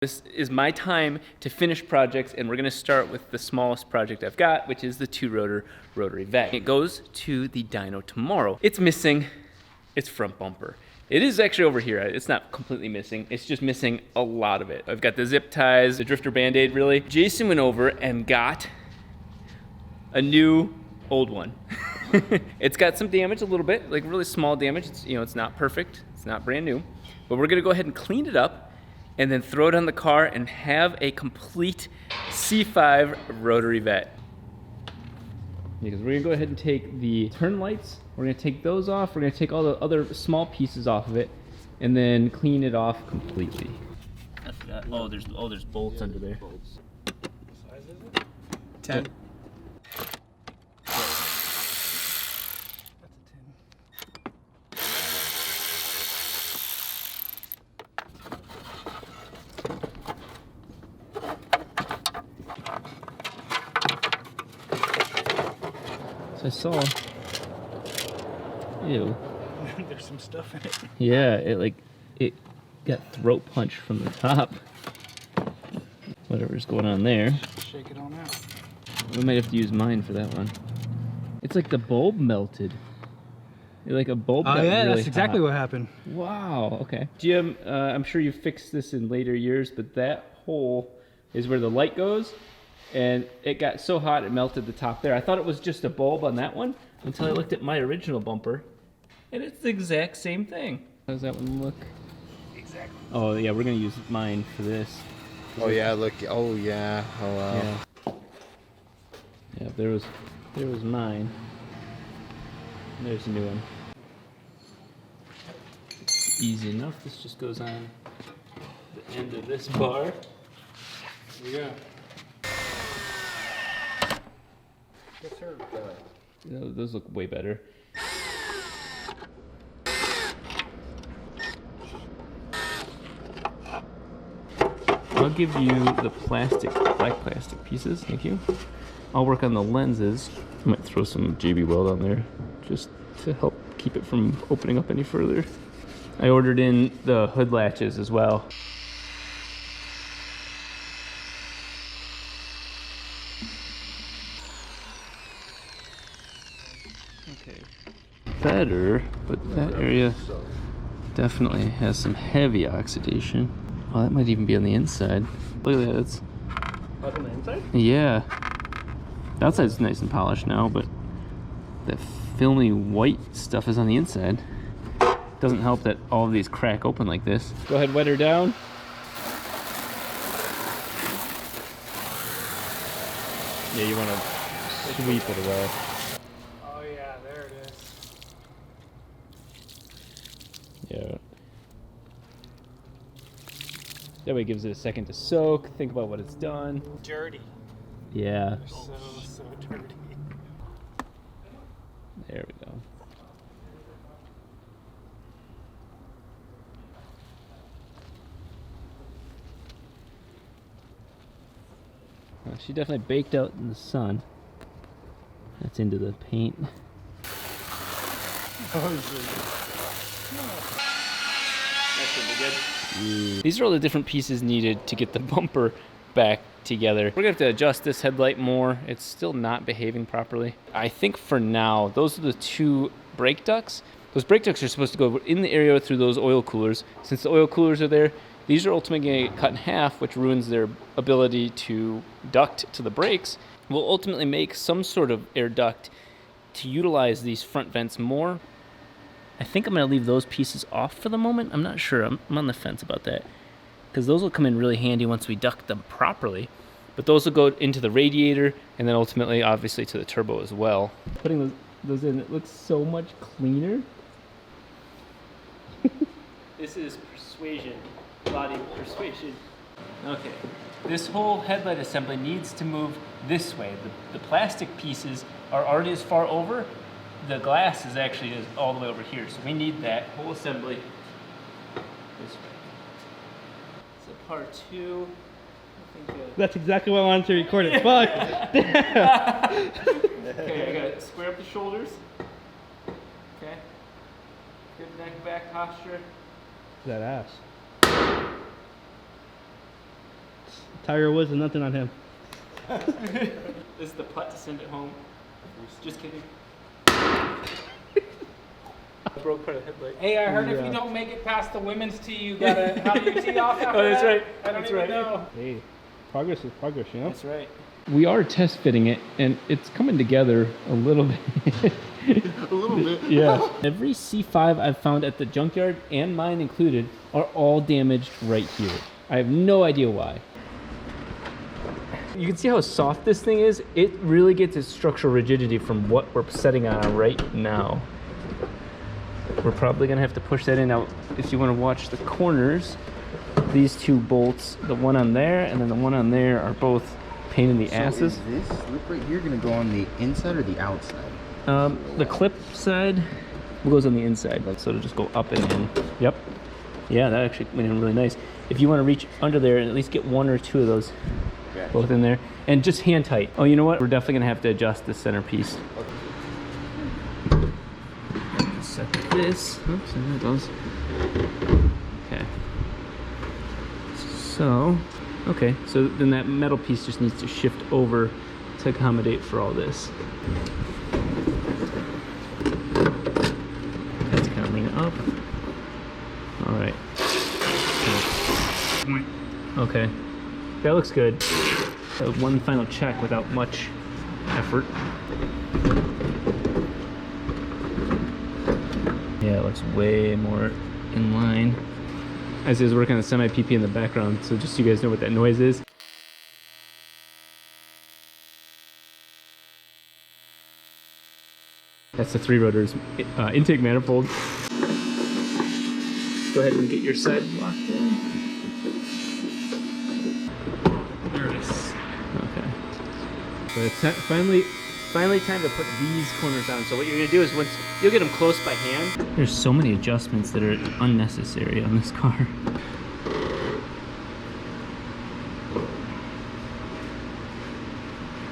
This is my time to finish projects, and we're going to start with the smallest project I've got, which is the two-rotor Rotary Vet. It goes to the dyno tomorrow. It's missing its front bumper. It is actually over here. It's not completely missing. It's just missing a lot of it. I've got the zip ties, the drifter Band-Aid really. Jason went over and got a new old one. It's got some damage a little bit, like really small damage. It's not perfect. It's not brand new. But we're going to go ahead and clean it up and then throw it on the car and have a complete C5 Rotary Vet. Because we're gonna go ahead and take the turn lights, we're gonna take those off, we're gonna take all the other small pieces off of it, and then clean it off completely. I forgot. Oh, there's bolts under there. What size is it? 10. So I saw. Ew. There's some stuff in it. Yeah, it got throat punched from the top. Whatever's going on there. Shake it on out. We might have to use mine for that one. It's like the bulb melted. Like a bulb got yeah, really that's exactly hot. what happened. Wow, okay. Jim, I'm sure you fixed this in later years, but that hole is where the light goes, and it got so hot it melted the top there. I thought it was just a bulb on that one until I looked at my original bumper, and it's the exact same thing. How does that one look? Exactly. Oh yeah, we're gonna use mine for this. Oh yeah, look. Oh yeah. Oh wow. Yeah. Yeah, there was mine. There's a new one. Easy enough. This just goes on the end of this bar. Yeah. Yes, sir. Those look way better. I'll give you the black plastic pieces, thank you. I'll work on the lenses. I might throw some JB Weld on there just to help keep it from opening up any further. I ordered in the hood latches as well. Okay. Better, but that area definitely has some heavy oxidation. Oh, that might even be on the inside. Look at that. It's Up on the inside? yeah. The outside's nice and polished now, but that filmy white stuff is on the inside. Doesn't help that all of these crack open like this. Go ahead, wet her down. Yeah, you want to sweep it away. Oh yeah, there it is. Yeah. That way it gives it a second to soak, think about what it's done. Dirty. Yeah. So dirty. There we go. Well, she definitely baked out in the sun. That's into the paint. These are all the different pieces needed to get the bumper back together. We're gonna have to adjust this headlight more. It's still not behaving properly. I think for now, those are the two brake ducts. Those brake ducts are supposed to go in the area through those oil coolers. Since the oil coolers are there, these are ultimately gonna get cut in half, which ruins their ability to duct to the brakes. We'll ultimately make some sort of air duct to utilize these front vents more. I think I'm gonna leave those pieces off for the moment. I'm not sure, I'm on the fence about that. Because those will come in really handy once we duct them properly. But those will go into the radiator and then ultimately, obviously, to the turbo as well. Putting those in, it looks so much cleaner. This is persuasion, body persuasion. Okay, this whole headlight assembly needs to move this way. The plastic pieces are already as far over. The glass is actually all the way over here. So we need that whole assembly this way. So part two. I think, That's exactly what I wanted to record it. Fuck. okay, I gotta square up the shoulders. Okay. Good neck back posture. That ass. Tiger Woods and nothing on him. This is the putt to send it home. Just kidding. I broke part of the headlight. Hey, I heard if you don't make it past the women's tee, you gotta, how do you tee off after Oh, that's that? right. I don't That's even right. know. Hey, progress is progress, you know? That's right. We are test fitting it, and it's coming together a little bit. A little bit. Yeah. Every C5 I've found at the junkyard, and mine included, are all damaged right here. I have no idea why. You can see how soft this thing is. It really gets its structural rigidity from what we're setting on right now. We're probably gonna have to push that in. Now, if you wanna watch the corners, these two bolts, the one on there and then the one on there, are both pain in the asses. So is this loop right here gonna go on the inside or the outside? The clip side goes on the inside, so it'll just go up and in. Yep. Yeah, that actually went in really nice. If you want to reach under there and at least get one or two of those both in there, and just hand tight. Oh, you know what? We're definitely gonna have to adjust the centerpiece. Set this. Oops, there it goes. Okay. So, okay, so then that metal piece just needs to shift over to accommodate for all this. That's kind of lean up. All right. Okay, that looks good. One final check without much effort. Yeah, it looks way more in line. As is working on the semi-PP in the background, so just so you guys know what that noise is. That's the 3 rotors intake manifold. Go ahead and get your side locked in. There it is. Okay. So it's finally time to put these corners on. So what you're gonna do is once you'll get them close by hand. There's so many adjustments that are unnecessary on this car.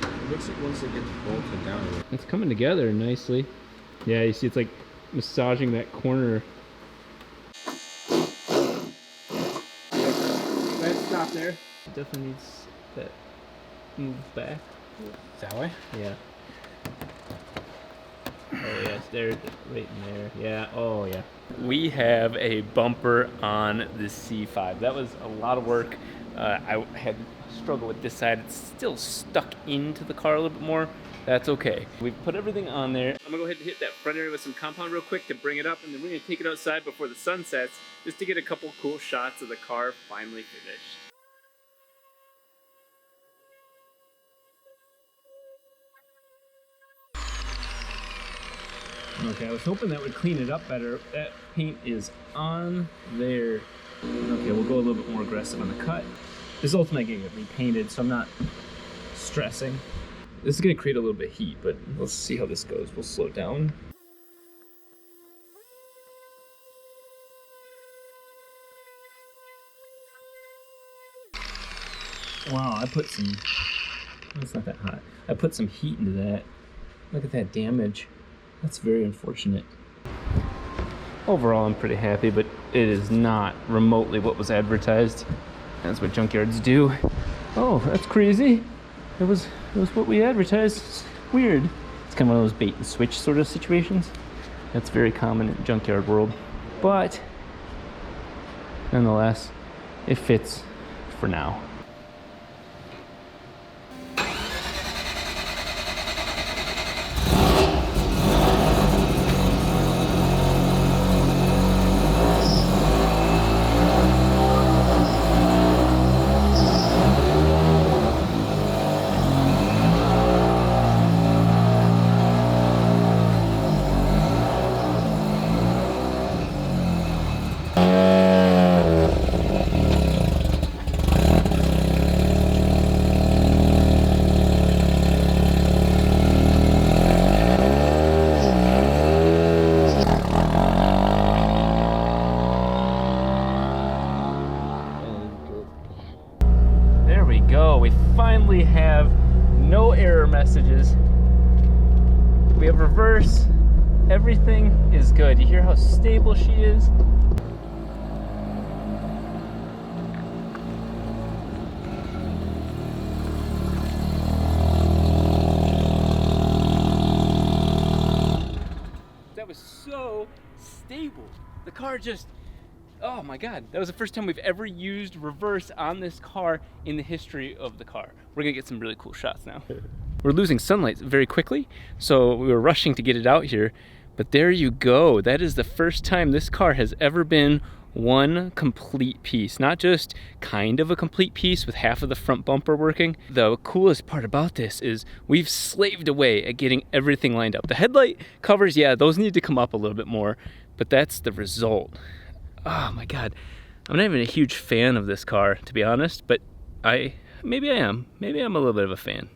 It looks like once it gets bolted down. It's coming together nicely. Yeah, you see it's like massaging that corner. Let's stop there. Definitely needs that move back. That way? Yeah. Oh yes, there, right in there. Yeah. Oh yeah. We have a bumper on the C5. That was a lot of work. I had struggled with this side. It's still stuck into the car a little bit more. That's okay. We've put everything on there. I'm gonna go ahead and hit that front area with some compound real quick to bring it up, and then we're gonna take it outside before the sun sets just to get a couple cool shots of the car finally finished. Okay, I was hoping that would clean it up better. That paint is on there. Okay, we'll go a little bit more aggressive on the cut. This is ultimately gonna get repainted, so I'm not stressing. This is gonna create a little bit of heat, but let's see how this goes. We'll slow down. Wow, I put some, it's not that hot. I put some heat into that. Look at that damage. That's very unfortunate. Overall, I'm pretty happy, but it is not remotely what was advertised. That's what junkyards do. Oh, that's crazy. It was what we advertised. It's weird. It's kind of one of those bait and switch sort of situations. That's very common in junkyard world. But nonetheless, it fits for now. There we go. We finally have no error messages. We have reverse. Everything is good. You hear how stable she is? stable. The car just, oh my God. That was the first time we've ever used reverse on this car in the history of the car. We're gonna get some really cool shots now. We're losing sunlight very quickly, so we were rushing to get it out here, but there you go. That is the first time this car has ever been one complete piece, not just kind of a complete piece with half of the front bumper working. The coolest part about this is we've slaved away at getting everything lined up. The headlight covers, yeah, those need to come up a little bit more, but that's the result. Oh my God. I'm not even a huge fan of this car, to be honest, but maybe I am. Maybe I'm a little bit of a fan.